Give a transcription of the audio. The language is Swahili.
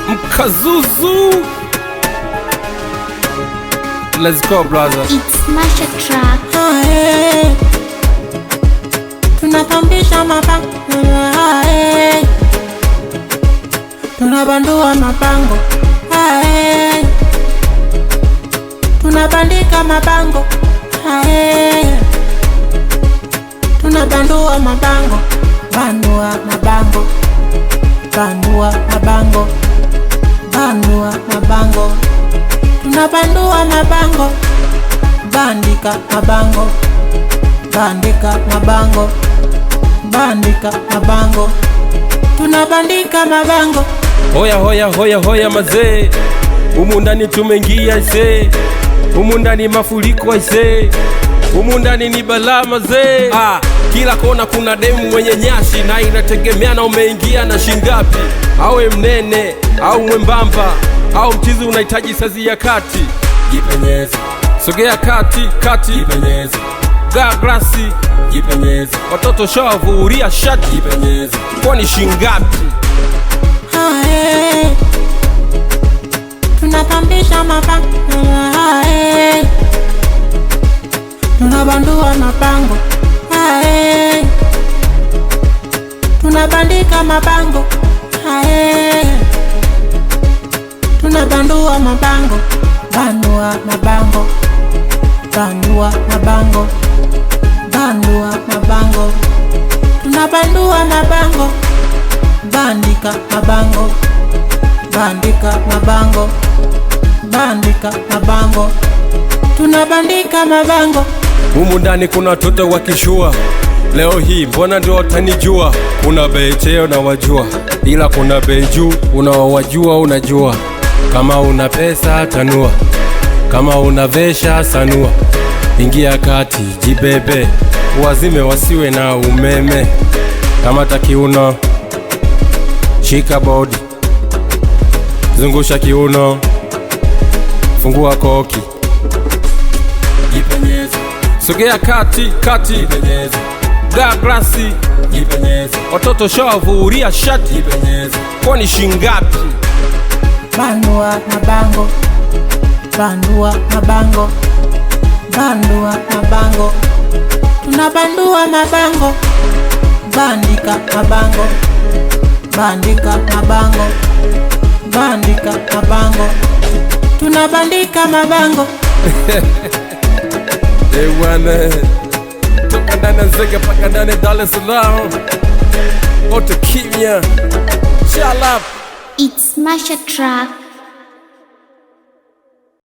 Mkazuzu. Let's go brother. It's Masha track. Tunapambisha mapango, tunabandua mapango, tunabandika mapango, tunabandua mapango, bandua mabango, bandua mabango, bandua mabango, tunabandua mabango, bandika mabango, bandika mabango, bandika mabango, tunabandika mabango. Hoya hoya hoya hoya mazee, humu ndani tumeingia ise, humu ndani mafuriko ise, humu ndani ni balaa mazee. Kila kona kuna demu mwenye nyashi, na inategemea na umeingia na shingapi. Awe mnene au mwembamba au mchizi unahitaji sazi ya kati, jipenyeze. Sogea kati kati, jipenyeze. Gaa glasi, jipenyeze. Watoto shavu uria shati, jipenyeze. Kwani shingapi? Tunapambisha mapango, tunabandua mapango, tunabandika mapango, tunabandua mapango, bandua mabango, bandua mabango, bandua mabango, tunabandua mabango, bandika mabango, bandika mabango, bandika mabango, tunabandika mabango. Humu ndani kuna watoto wakishua, leo hii mbona ndio watanijua. Kuna bei cheo na wajua, ila kuna bei juu unawajua. Unajua kama una pesa tanua, kama una vesha sanua. Ingia kati jibebe, wazime wasiwe na umeme. Kama takiuno, shika body, zungusha kiuno, fungua koki, jipenyeze. Sogea kati kati, jipenyeze. Gaa glasi, jipenyeze. Watoto shavu uria shati, jipenyeze. Kwani shingapi? Bandua mabango, bandua mabango, bandua mabango, tunabandua mabango, bandika mabango, bandika mabango, bandika mabango, tunabandika mabango. Ewane toka ndani Nzega paka ndani Dar es Salaam, wote kimya. Shalap. It's Masha track.